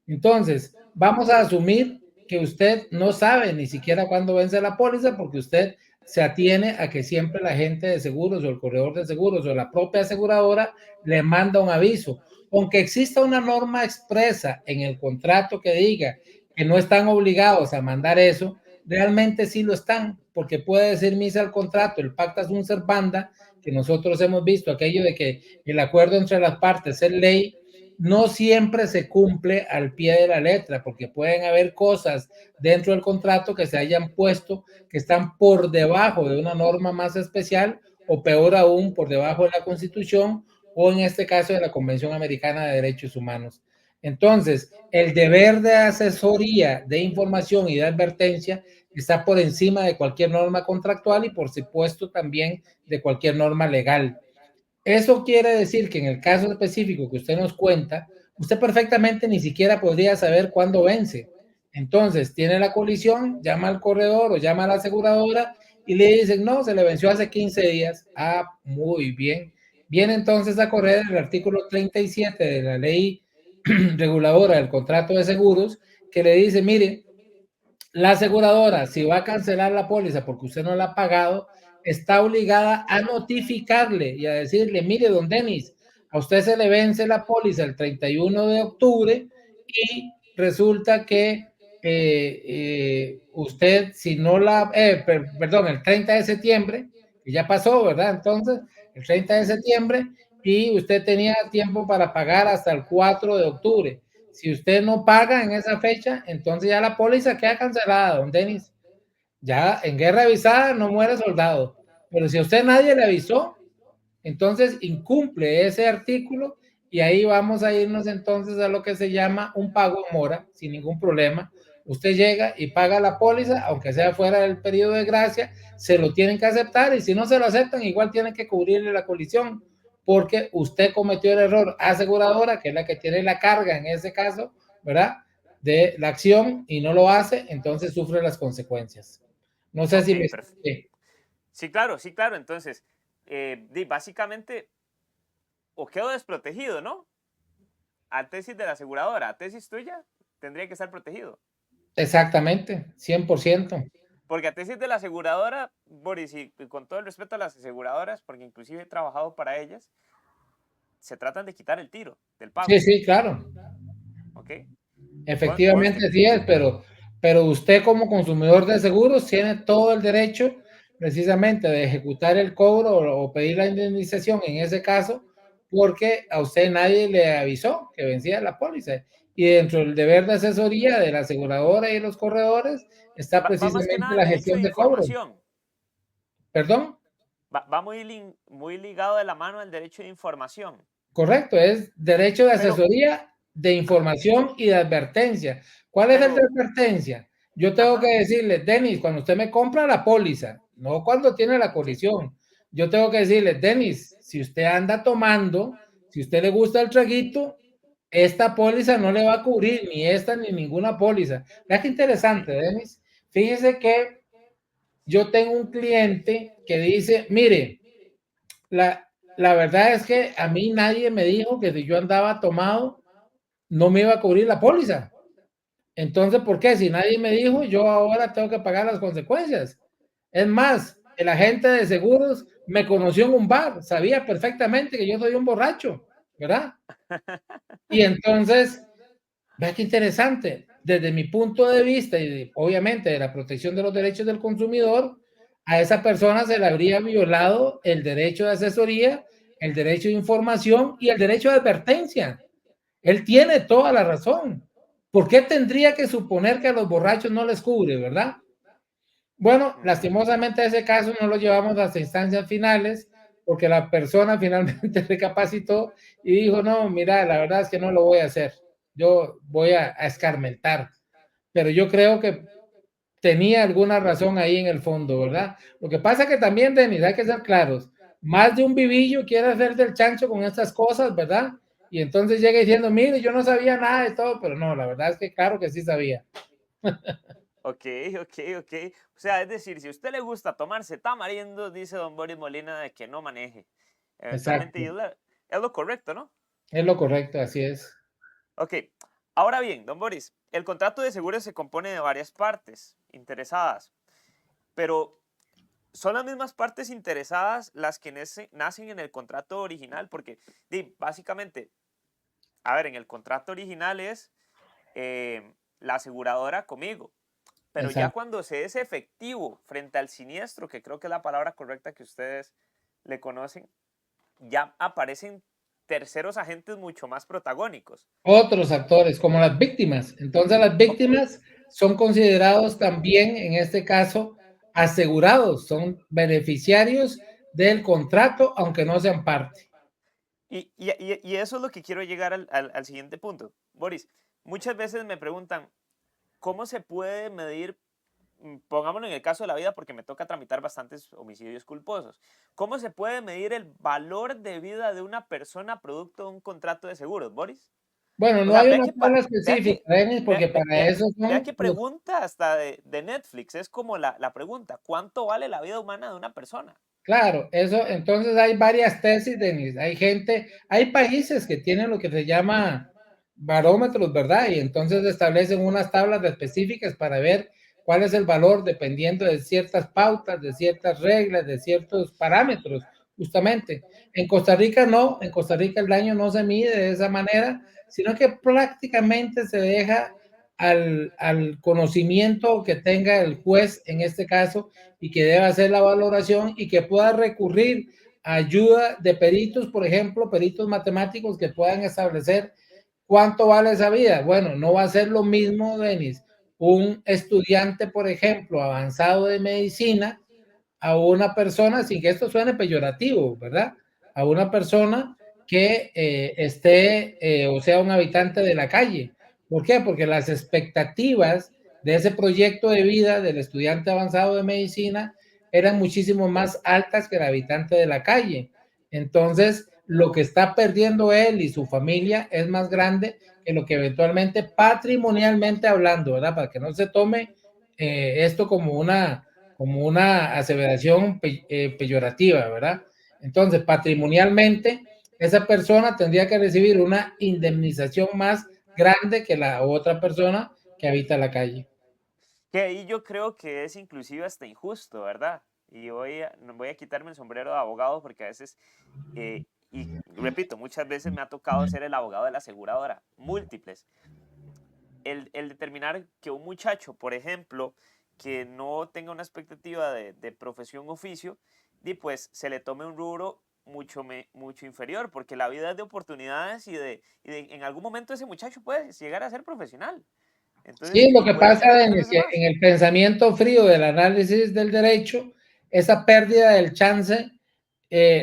Entonces, vamos a asumir que usted no sabe ni siquiera cuándo vence la póliza, porque usted se atiene a que siempre la agente de seguros o el corredor de seguros o la propia aseguradora le manda un aviso. Aunque exista una norma expresa en el contrato que diga que no están obligados a mandar eso, realmente sí lo están, porque puede decir misa al contrato, el pacta sunt servanda, que nosotros hemos visto, aquello de que el acuerdo entre las partes es ley. No siempre se cumple al pie de la letra, porque pueden haber cosas dentro del contrato que se hayan puesto que están por debajo de una norma más especial, o peor aún, por debajo de la Constitución, o en este caso de la Convención Americana de Derechos Humanos. Entonces, el deber de asesoría, de información y de advertencia está por encima de cualquier norma contractual y, por supuesto, también de cualquier norma legal. Eso quiere decir que en el caso específico que usted nos cuenta, usted perfectamente ni siquiera podría saber cuándo vence. Entonces, tiene la colisión, llama al corredor o llama a la aseguradora y le dicen, no, se le venció hace 15 días. Ah, muy bien. Viene entonces a correr el artículo 37 de la ley reguladora del contrato de seguros que le dice, mire, la aseguradora, si va a cancelar la póliza porque usted no la ha pagado, está obligada a notificarle y a decirle, mire, don Denis, a usted se le vence la póliza el 31 de octubre y resulta que usted, si no la, perdón, el 30 de septiembre, que ya pasó, ¿verdad? Entonces, el 30 de septiembre, y usted tenía tiempo para pagar hasta el 4 de octubre. Si usted no paga en esa fecha, entonces ya la póliza queda cancelada, don Denis. Ya en guerra avisada no muere soldado. Pero si a usted nadie le avisó, entonces incumple ese artículo y ahí vamos a irnos entonces a lo que se llama un pago en mora, sin ningún problema. Usted llega y paga la póliza, aunque sea fuera del periodo de gracia, se lo tienen que aceptar y si no se lo aceptan, igual tienen que cubrirle la colisión porque usted cometió el error. Aseguradora, que es la que tiene la carga en ese caso, ¿verdad? De la acción y no lo hace, entonces sufre las consecuencias. No sé si me... Sí, claro, sí, claro. Entonces, básicamente, o quedo desprotegido, ¿no? A tesis de la aseguradora, a tesis tuya, tendría que estar protegido. Exactamente, 100%. Porque a tesis de la aseguradora, Boris, y con todo el respeto a las aseguradoras, porque inclusive he trabajado para ellas, se tratan de quitar el tiro del pago. Sí, sí, claro. ¿Ok? Efectivamente sí es, pero usted como consumidor de seguros tiene todo el derecho precisamente de ejecutar el cobro o pedir la indemnización en ese caso, porque a usted nadie le avisó que vencía la póliza. Y dentro del deber de asesoría de la aseguradora y los corredores está precisamente la gestión de cobro. ¿Perdón? Va muy ligado de la mano al derecho de información. Correcto, es derecho de asesoría, de información y de advertencia. ¿Cuál es el de advertencia? Yo tengo que decirle, Denis, cuando usted me compra la póliza, no cuando tiene la colisión, yo tengo que decirle, Denis, si usted anda tomando, si usted le gusta el traguito, esta póliza no le va a cubrir, ni esta ni ninguna póliza. Vea qué interesante, Denis. Fíjese que yo tengo un cliente que dice, mire, la verdad es que a mí nadie me dijo que si yo andaba tomado no me iba a cubrir la póliza. Entonces, ¿por qué? Si nadie me dijo, yo ahora tengo que pagar las consecuencias. Es más, el agente de seguros me conoció en un bar, sabía perfectamente que yo soy un borracho, ¿verdad? Y entonces, vea qué interesante. Desde mi punto de vista y obviamente de la protección de los derechos del consumidor, a esa persona se le habría violado el derecho de asesoría, el derecho de información y el derecho de advertencia. Él tiene toda la razón. ¿Por qué tendría que suponer que a los borrachos no les cubre, verdad? Bueno, lastimosamente ese caso no lo llevamos hasta instancias finales porque la persona finalmente recapacitó y dijo, no, mira, la verdad es que no lo voy a hacer. Yo voy a escarmentar. Pero yo creo que tenía alguna razón ahí en el fondo, ¿verdad? Lo que pasa que también, Denis, hay que ser claros, más de un vivillo quiere hacer del chancho con estas cosas, ¿verdad? Y entonces llega diciendo, mire, yo no sabía nada de todo, pero no, la verdad es que claro que sí sabía. Ok. O sea, es decir, si a usted le gusta tomarse tamarindo, dice don Boris Molina de que no maneje. Exactamente, es lo correcto, ¿no? Es lo correcto, así es. Ok, ahora bien, don Boris, el contrato de seguros se compone de varias partes interesadas, pero ¿son las mismas partes interesadas las que nacen en el contrato original? Porque básicamente, a ver, en el contrato original es la aseguradora conmigo, pero ya cuando se es efectivo frente al siniestro, que creo que es la palabra correcta que ustedes le conocen, ya aparecen terceros agentes mucho más protagónicos. Otros actores, como las víctimas. Entonces las víctimas son considerados también, en este caso, asegurados, son beneficiarios del contrato, aunque no sean parte. Y eso es lo que quiero llegar al siguiente punto. Boris, muchas veces me preguntan, ¿cómo se puede medir, pongámoslo en el caso de la vida porque me toca tramitar bastantes homicidios culposos, ¿cómo se puede medir el valor de vida de una persona producto de un contrato de seguros, Boris? Bueno, no hay una tabla específica, Denis, porque para eso son... Vea que pregunta hasta de Netflix, es como la pregunta, ¿cuánto vale la vida humana de una persona? Claro, eso, entonces hay varias tesis, Denis, hay gente, hay países que tienen lo que se llama barómetros, ¿verdad? Y entonces establecen unas tablas específicas para ver cuál es el valor dependiendo de ciertas pautas, de ciertas reglas, de ciertos parámetros, justamente. En Costa Rica no, en Costa Rica el daño no se mide de esa manera, sino que prácticamente se deja al conocimiento que tenga el juez en este caso y que debe hacer la valoración y que pueda recurrir a ayuda de peritos, por ejemplo, peritos matemáticos que puedan establecer cuánto vale esa vida. Bueno, no va a ser lo mismo, Denis, un estudiante, por ejemplo, avanzado de medicina, a una persona, sin que esto suene peyorativo, ¿verdad? A una persona que o sea, un habitante de la calle. ¿Por qué? Porque las expectativas de ese proyecto de vida del estudiante avanzado de medicina eran muchísimo más altas que el habitante de la calle. Entonces, lo que está perdiendo él y su familia es más grande que lo que eventualmente, patrimonialmente hablando, ¿verdad? Para que no se tome esto como una aseveración peyorativa, ¿verdad? Entonces, patrimonialmente, esa persona tendría que recibir una indemnización más grande que la otra persona que habita la calle. Que ahí yo creo que es inclusive hasta injusto, ¿verdad? Y voy a quitarme el sombrero de abogado porque a veces, y repito, muchas veces me ha tocado ser el abogado de la aseguradora, múltiples. El determinar que un muchacho, por ejemplo, que no tenga una expectativa de profesión oficio, y pues se le tome un rubro mucho inferior, porque la vida es de oportunidades y en algún momento ese muchacho puede llegar a ser profesional. Entonces, Sí, lo que puede pasa tener es tres que veces más. en el pensamiento frío del análisis del derecho, esa pérdida del chance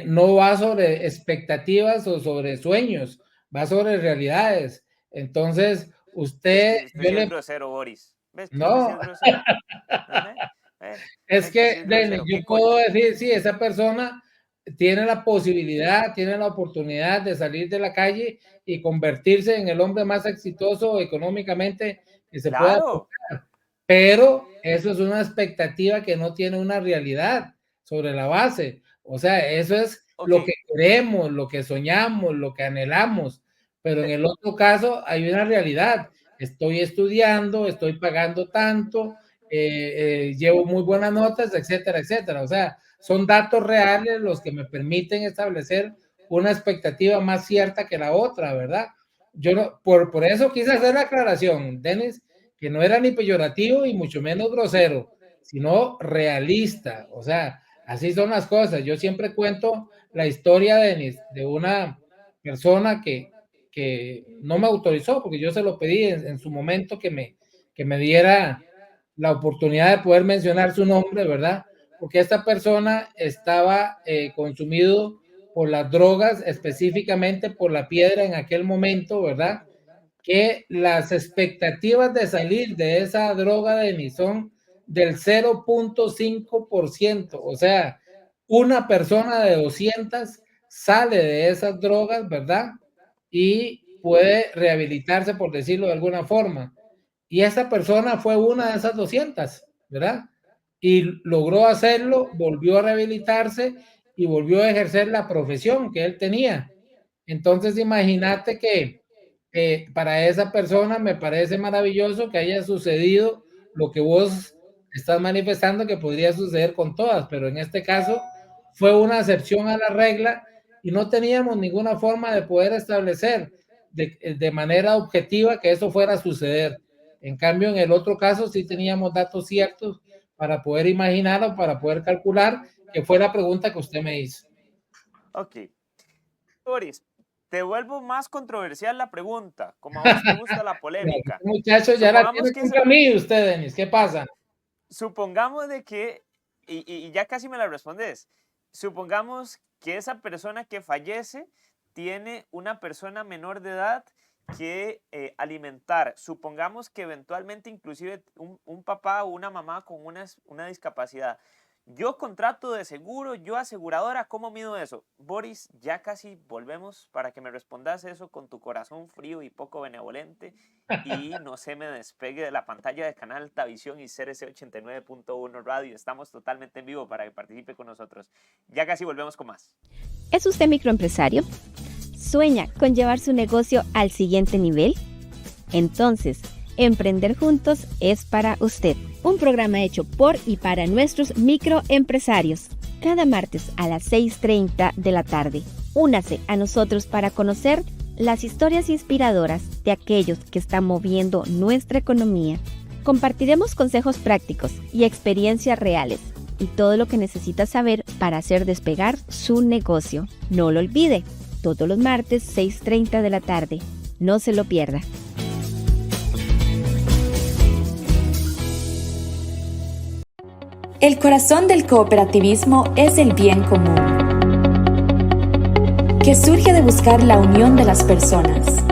no va sobre expectativas o sobre sueños, va sobre realidades. Entonces, Es usted, que usted sí es grosero, Boris. ¿Ves que usted sí no, es grosero? es ¿Ves que sí que es Denis, grosero? yo ¿Qué puedo coño? decir, sí, esa persona tiene la posibilidad, tiene la oportunidad de salir de la calle y convertirse en el hombre más exitoso económicamente que se pueda, Claro. pero eso es una expectativa que no tiene una realidad sobre la base. O sea, eso es Ok. lo que queremos, lo que soñamos, lo que anhelamos, pero en el otro caso hay una realidad. Estoy estudiando, estoy pagando tanto, llevo muy buenas notas, etcétera, etcétera. O sea, son datos reales los que me permiten establecer una expectativa más cierta que la otra, ¿verdad? Yo no, por eso quise hacer la aclaración, Denis, que no era ni peyorativo y mucho menos grosero, sino realista. O sea, así son las cosas. Yo siempre cuento la historia, Denis, de una persona que no me autorizó, porque yo se lo pedí en su momento que me diera la oportunidad de poder mencionar su nombre, ¿verdad? Porque esta persona estaba consumido por las drogas, específicamente por la piedra en aquel momento, ¿verdad? Que las expectativas de salir de esa droga de son del 0.5%, o sea, una persona de 200 sale de esas drogas, ¿verdad? Y puede rehabilitarse, por decirlo de alguna forma. Y esa persona fue una de esas 200, ¿verdad? Y logró hacerlo, volvió a rehabilitarse y volvió a ejercer la profesión que él tenía. Entonces, imagínate que para esa persona me parece maravilloso que haya sucedido lo que vos estás manifestando que podría suceder con todas, pero en este caso fue una excepción a la regla y no teníamos ninguna forma de poder establecer de manera objetiva que eso fuera a suceder. En cambio, en el otro caso sí teníamos datos ciertos para poder imaginar o para poder calcular, que fue la pregunta que usted me hizo. Ok. Boris, te vuelvo más controversial la pregunta, como a vos te gusta la polémica. Muchachos, ya la tiene contra mí usted, Denis. ¿Qué pasa? Supongamos de que, y ya casi me la respondes, supongamos que esa persona que fallece tiene una persona menor de edad que alimentar. Supongamos que eventualmente inclusive un papá o una mamá con una discapacidad. Yo contrato de seguro, yo aseguradora, ¿cómo mido eso? Boris, ya casi volvemos para que me respondas eso con tu corazón frío y poco benevolente y no se me despegue de la pantalla de Canal Altavisión y CRC 89.1 Radio. Estamos totalmente en vivo para que participe con nosotros. Ya casi volvemos con más. ¿Es usted microempresario? ¿Sueña con llevar su negocio al siguiente nivel? Entonces, Emprender Juntos es para usted. Un programa hecho por y para nuestros microempresarios. Cada martes a las 6:30 de la tarde. Únase a nosotros para conocer las historias inspiradoras de aquellos que están moviendo nuestra economía. Compartiremos consejos prácticos y experiencias reales y todo lo que necesita saber para hacer despegar su negocio. No lo olvide, todos los martes 6:30 de la tarde. No se lo pierda. El corazón del cooperativismo es el bien común, que surge de buscar la unión de las personas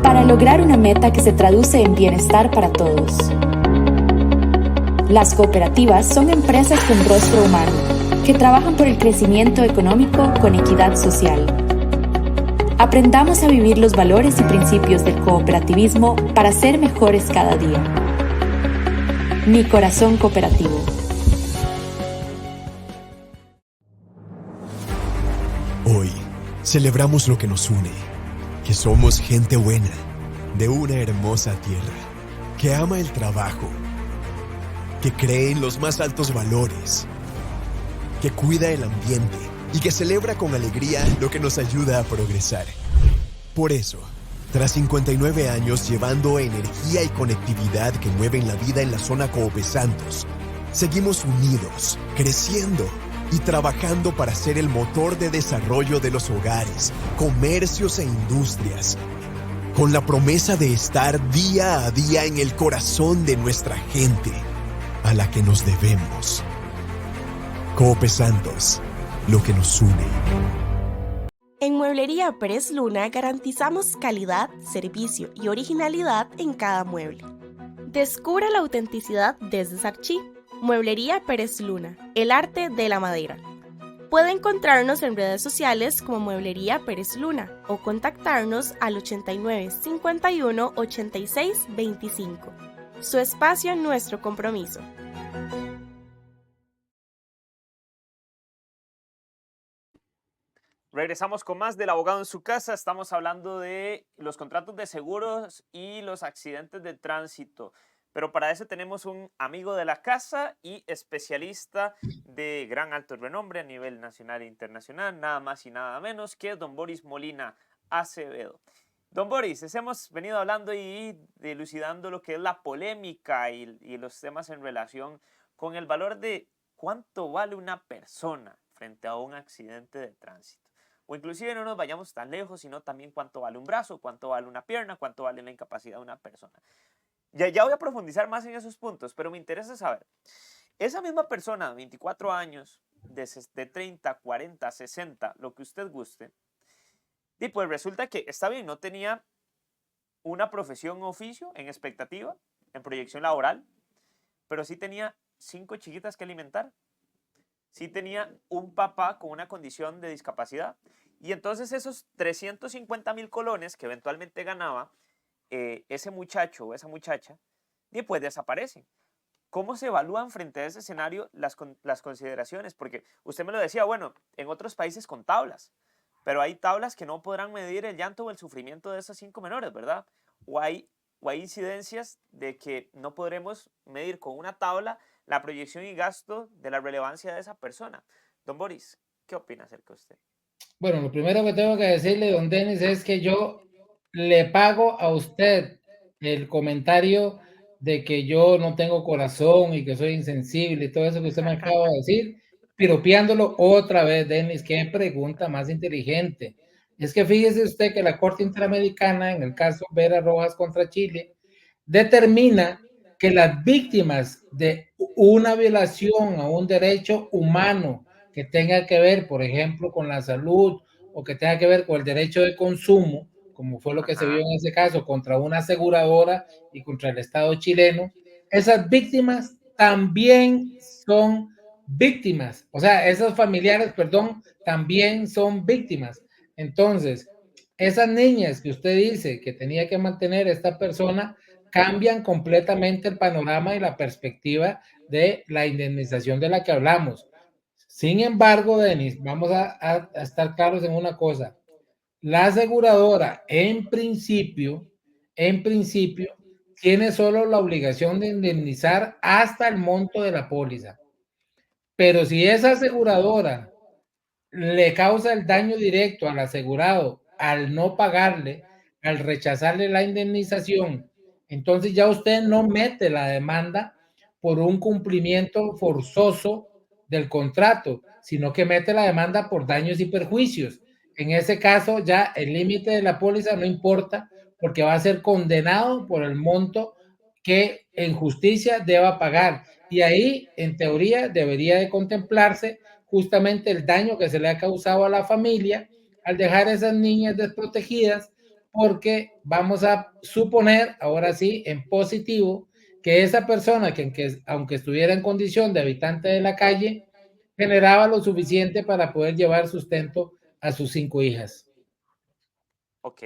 para lograr una meta que se traduce en bienestar para todos. Las cooperativas son empresas con rostro humano, que trabajan por el crecimiento económico con equidad social. Aprendamos a vivir los valores y principios del cooperativismo para ser mejores cada día. Mi corazón cooperativo. Hoy celebramos lo que nos une, que somos gente buena, de una hermosa tierra, que ama el trabajo, que cree en los más altos valores, que cuida el ambiente y que celebra con alegría lo que nos ayuda a progresar. Por eso, tras 59 años llevando energía y conectividad que mueven la vida en la zona Coopé Santos, seguimos unidos, creciendo y trabajando para ser el motor de desarrollo de los hogares, comercios e industrias, con la promesa de estar día a día en el corazón de nuestra gente, a la que nos debemos. Coopé Santos, lo que nos une. En Mueblería Pérez Luna garantizamos calidad, servicio y originalidad en cada mueble. Descubra la autenticidad desde Sarchí. Mueblería Pérez Luna, el arte de la madera. Puede encontrarnos en redes sociales como Mueblería Pérez Luna o contactarnos al 89 51 86 25. Su espacio, nuestro compromiso. Regresamos con más del abogado en su casa. Estamos hablando de los contratos de seguros y los accidentes de tránsito. Pero para eso tenemos un amigo de la casa y especialista de gran alto renombre a nivel nacional e internacional, nada más y nada menos que don Boris Molina Acevedo. Don Boris, hemos venido hablando y dilucidando lo que es la polémica y los temas en relación con el valor de cuánto vale una persona frente a un accidente de tránsito. O inclusive no nos vayamos tan lejos, sino también cuánto vale un brazo, cuánto vale una pierna, cuánto vale la incapacidad de una persona. Ya voy a profundizar más en esos puntos, pero me interesa saber, esa misma persona, 24 años, de 30, 40, 60, lo que usted guste, y pues resulta que está bien, no tenía una profesión o oficio en expectativa, en proyección laboral, pero sí tenía 5 chiquitas que alimentar. Sí tenía un papá con una condición de discapacidad. Y entonces esos 350,000 colones que eventualmente ganaba ese muchacho o esa muchacha, después desaparecen. ¿Cómo se evalúan frente a ese escenario las consideraciones? Porque usted me lo decía, bueno, en otros países con tablas, pero hay tablas que no podrán medir el llanto o el sufrimiento de esas 5 menores, ¿verdad? O hay incidencias de que no podremos medir con una tabla la proyección y gasto de la relevancia de esa persona. Don Boris, ¿qué opina acerca de usted? Bueno, lo primero que tengo que decirle, don Denis, es que yo le pago a usted el comentario de que yo no tengo corazón y que soy insensible y todo eso que usted me acaba de decir, piropeándolo otra vez, Denis. Qué pregunta más inteligente. Es que fíjese usted que la Corte Interamericana, en el caso Vera Rojas contra Chile, determina que las víctimas de una violación a un derecho humano que tenga que ver, por ejemplo, con la salud o que tenga que ver con el derecho de consumo, como fue lo que se vio en ese caso contra una aseguradora y contra el Estado chileno, esas víctimas también son víctimas, o sea, esos familiares, perdón, también son víctimas. Entonces, esas niñas que usted dice que tenía que mantener esta persona cambian completamente el panorama y la perspectiva de la indemnización de la que hablamos. Sin embargo, Denis, vamos a estar claros en una cosa. La aseguradora, en principio, tiene solo la obligación de indemnizar hasta el monto de la póliza. Pero si esa aseguradora le causa el daño directo al asegurado al no pagarle, al rechazarle la indemnización, entonces ya usted no mete la demanda por un cumplimiento forzoso del contrato, sino que mete la demanda por daños y perjuicios. En ese caso ya el límite de la póliza no importa porque va a ser condenado por el monto que en justicia deba pagar. Y ahí, en teoría, debería de contemplarse justamente el daño que se le ha causado a la familia al dejar a esas niñas desprotegidas, porque vamos a suponer, ahora sí, en positivo, que esa persona que aunque estuviera en condición de habitante de la calle, generaba lo suficiente para poder llevar sustento a sus 5 hijas. Ok.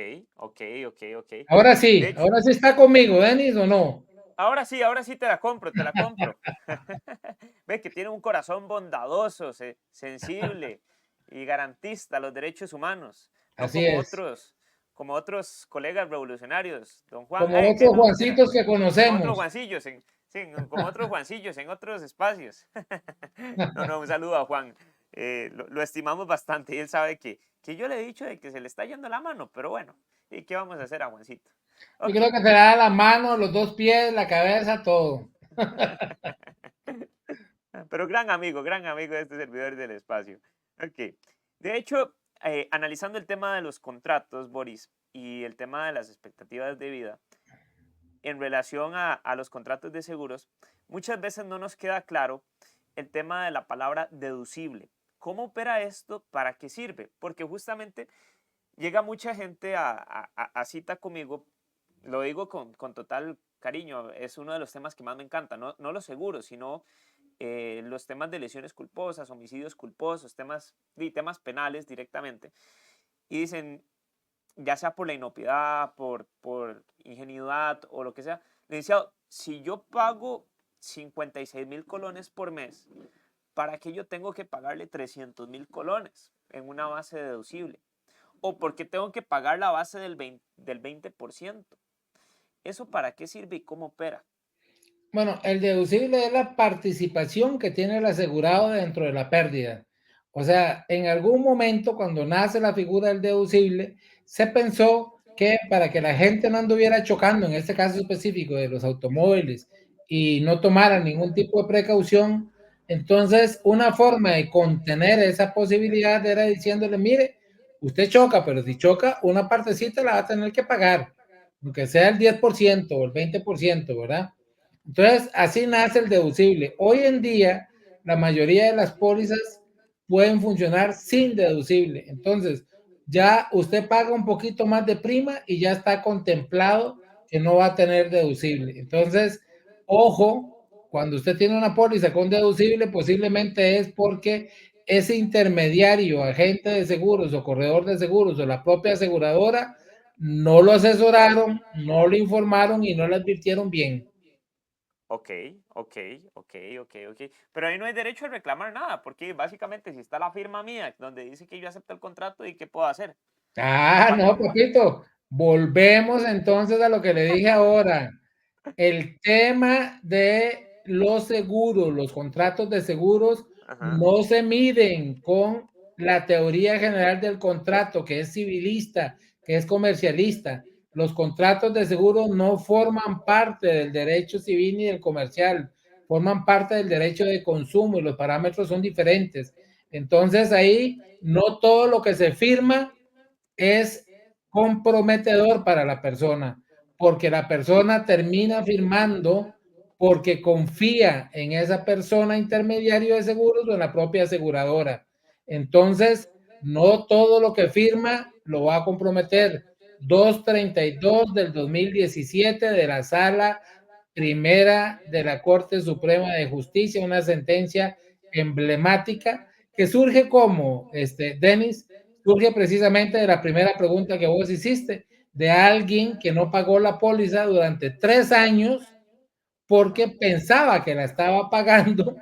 Ahora De sí, hecho, ahora sí está conmigo, Denis, ¿o no? ahora sí te la compro. Ve que tiene un corazón bondadoso, sensible y garantista a los derechos humanos, no Así es. como otros colegas revolucionarios, don Juan, Como ¿qué otros no? Era, Juancitos que como otros conocemos. Juancillos, sí, como otros Juancillos en otros espacios. No, un saludo a Juan. Lo estimamos bastante y él sabe que yo le he dicho de que se le está yendo la mano, pero bueno, ¿y qué vamos a hacer a Juancito? Yo Ok. creo que te da la mano, los 2 pies, la cabeza, todo. Pero gran amigo de este servidor del espacio. Ok. De hecho, analizando el tema de los contratos, Boris, y el tema de las expectativas de vida, en relación a los contratos de seguros, muchas veces no nos queda claro el tema de la palabra deducible. ¿Cómo opera esto? ¿Para qué sirve? Porque justamente llega mucha gente a cita conmigo, lo digo con total cariño, es uno de los temas que más me encanta, no los seguros, sino los temas de lesiones culposas, homicidios culposos, temas penales directamente. Y dicen, ya sea por la inopiedad, por ingenuidad o lo que sea, licenciado, si yo pago 56,000 colones por mes, ¿para qué yo tengo que pagarle 300,000 colones en una base deducible? ¿O por qué tengo que pagar la base del 20%? ¿Eso para qué sirve y cómo opera? Bueno, el deducible es la participación que tiene el asegurado dentro de la pérdida. O sea, en algún momento cuando nace la figura del deducible, se pensó que para que la gente no anduviera chocando, en este caso específico de los automóviles, y no tomara ningún tipo de precaución, entonces una forma de contener esa posibilidad era diciéndole, mire, usted choca, pero si choca, una partecita la va a tener que pagar, aunque sea el 10% o el 20%, ¿verdad? Entonces, así nace el deducible. Hoy en día, la mayoría de las pólizas pueden funcionar sin deducible. Entonces, ya usted paga un poquito más de prima y ya está contemplado que no va a tener deducible. Entonces, ojo, cuando usted tiene una póliza con deducible, posiblemente es porque ese intermediario, agente de seguros o corredor de seguros o la propia aseguradora no lo asesoraron, no lo informaron y no le advirtieron bien. Ok. Pero ahí no hay derecho a reclamar nada, porque básicamente si está la firma mía donde dice que yo acepto el contrato, ¿y qué puedo hacer? Ah, Pa- no, papito. Volvemos entonces a lo que le dije ahora. El tema de los seguros, los contratos de seguros Ajá. no se miden con la teoría general del contrato, que es civilista, que es comercialista. Los contratos de seguro no forman parte del derecho civil ni del comercial, forman parte del derecho de consumo y los parámetros son diferentes. Entonces ahí no todo lo que se firma es comprometedor para la persona, porque la persona termina firmando porque confía en esa persona intermediario de seguros o en la propia aseguradora. Entonces, no todo lo que firma lo va a comprometer. 232 del 2017 de la Sala Primera de la Corte Suprema de Justicia, una sentencia emblemática que surge como, Denis, surge precisamente de la primera pregunta que vos hiciste, de alguien que no pagó la póliza durante 3 años porque pensaba que la estaba pagando,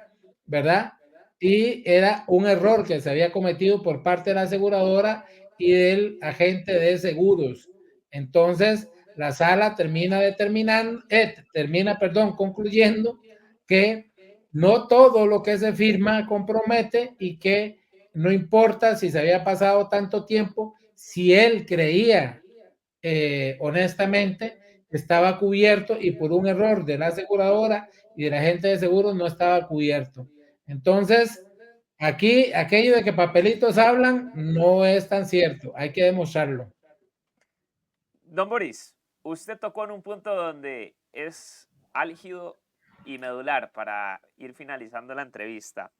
¿verdad? y era un error que se había cometido por parte de la aseguradora y del agente de seguros. Entonces, la sala termina concluyendo que no todo lo que se firma compromete y que no importa si se había pasado tanto tiempo, si él creía honestamente estaba cubierto y por un error de la aseguradora y de la agente de seguros no estaba cubierto. Entonces, aquí aquello de que papelitos hablan no es tan cierto, hay que demostrarlo. Don Boris, usted tocó en un punto donde es álgido y medular para ir finalizando la entrevista.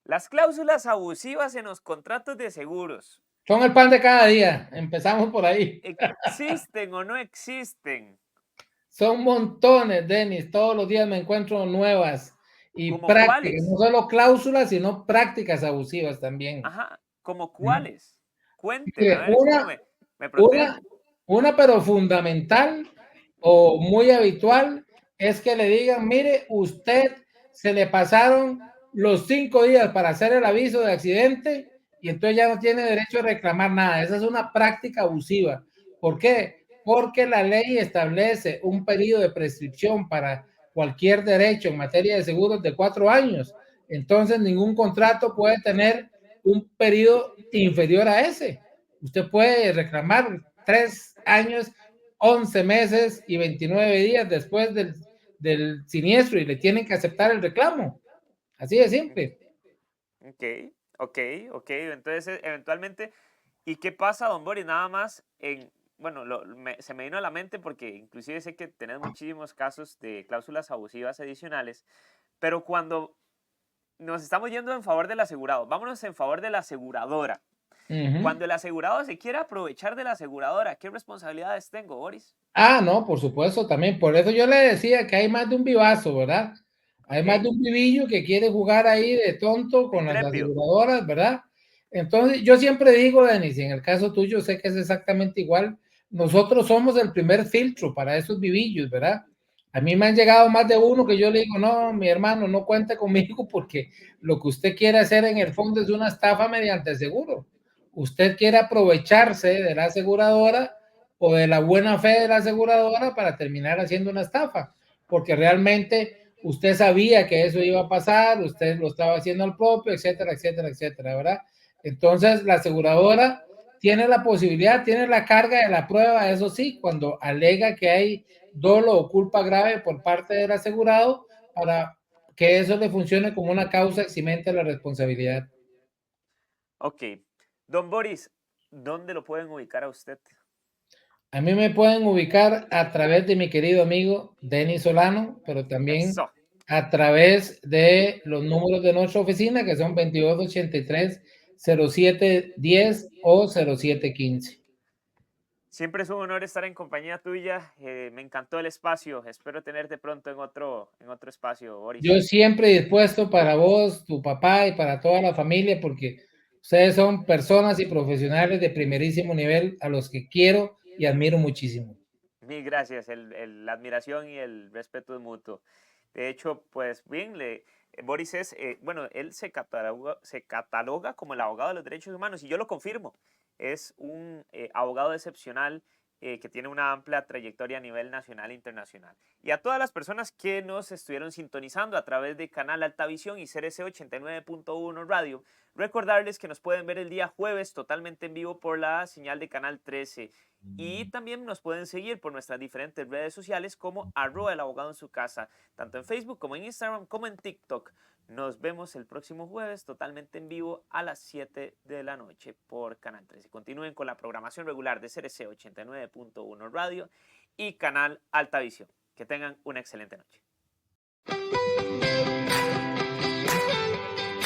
Las cláusulas abusivas en los contratos de seguros. Son el pan de cada día, empezamos por ahí. ¿Existen o no existen? Son montones, Denis, todos los días me encuentro nuevas y prácticas, ¿cuáles? No solo cláusulas, sino prácticas abusivas también. Ajá, ¿como cuáles? Cuénteme, a ver, me una, pero fundamental o muy habitual es que le digan, mire, usted se le pasaron los 5 días para hacer el aviso de accidente y entonces ya no tiene derecho a reclamar nada. Esa es una práctica abusiva. ¿Por qué? Porque la ley establece un periodo de prescripción para cualquier derecho en materia de seguros de 4 años. Entonces, ningún contrato puede tener un periodo inferior a ese. Usted puede reclamar 3 años, 11 meses y 29 días después del siniestro y le tienen que aceptar el reclamo. Así de simple. Ok. Entonces, eventualmente, ¿y qué pasa, don Boris? Nada más bueno, se me vino a la mente porque inclusive sé que tenés muchísimos casos de cláusulas abusivas adicionales, pero cuando nos estamos yendo en favor del asegurado, vámonos en favor de la aseguradora. Cuando el asegurado se quiere aprovechar de la aseguradora, ¿qué responsabilidades tengo, Boris? No, por supuesto, también. Por eso yo le decía que hay más de un vivazo, ¿verdad? Hay más de un vivillo que quiere jugar ahí de tonto con las aseguradoras, ¿verdad? Entonces, yo siempre digo, Denis, y en el caso tuyo sé que es exactamente igual, nosotros somos el primer filtro para esos vivillos, ¿verdad? A mí me han llegado más de uno que yo le digo, no, mi hermano, no cuente conmigo porque lo que usted quiere hacer en el fondo es una estafa mediante seguro. Usted quiere aprovecharse de la aseguradora o de la buena fe de la aseguradora para terminar haciendo una estafa, porque realmente usted sabía que eso iba a pasar, usted lo estaba haciendo al propio, etcétera, etcétera, etcétera, ¿verdad? Entonces, la aseguradora tiene la posibilidad, tiene la carga de la prueba, eso sí, cuando alega que hay dolo o culpa grave por parte del asegurado para que eso le funcione como una causa eximente de la responsabilidad. Ok. Don Boris, ¿dónde lo pueden ubicar a usted? A mí me pueden ubicar a través de mi querido amigo Denis Solano, pero también a través de los números de nuestra oficina, que son 2283-0710 o 0715. Siempre es un honor estar en compañía tuya. Me encantó el espacio. Espero tenerte pronto en otro espacio, Boris. Yo siempre dispuesto para vos, tu papá y para toda la familia, porque ustedes son personas y profesionales de primerísimo nivel a los que quiero y admiro muchísimo. Mil gracias. La admiración y el respeto es mutuo. De hecho, pues bien, Boris es, él se cataloga como el abogado de los derechos humanos y yo lo confirmo. Es un abogado excepcional que tiene una amplia trayectoria a nivel nacional e internacional. Y a todas las personas que nos estuvieron sintonizando a través de Canal Altavisión y CRC 89.1 Radio, recordarles que nos pueden ver el día jueves totalmente en vivo por la señal de Canal 13. Y también nos pueden seguir por nuestras diferentes redes sociales como @elabogado-en-su-casa, tanto en Facebook como en Instagram como en TikTok. Nos vemos el próximo jueves totalmente en vivo a las 7 de la noche por Canal 13. Continúen con la programación regular de CRC 89.1 Radio y Canal Altavisión. Que tengan una excelente noche.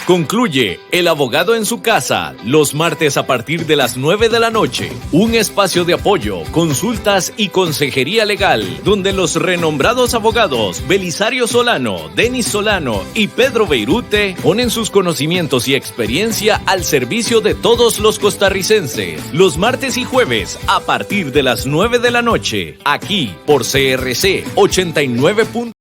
Concluye El Abogado en su Casa, los martes a partir de las 9 de la noche. Un espacio de apoyo, consultas y consejería legal, donde los renombrados abogados Belisario Solano, Denis Solano y Pedro Beirute ponen sus conocimientos y experiencia al servicio de todos los costarricenses. Los martes y jueves a partir de las 9 de la noche, aquí por CRC 89.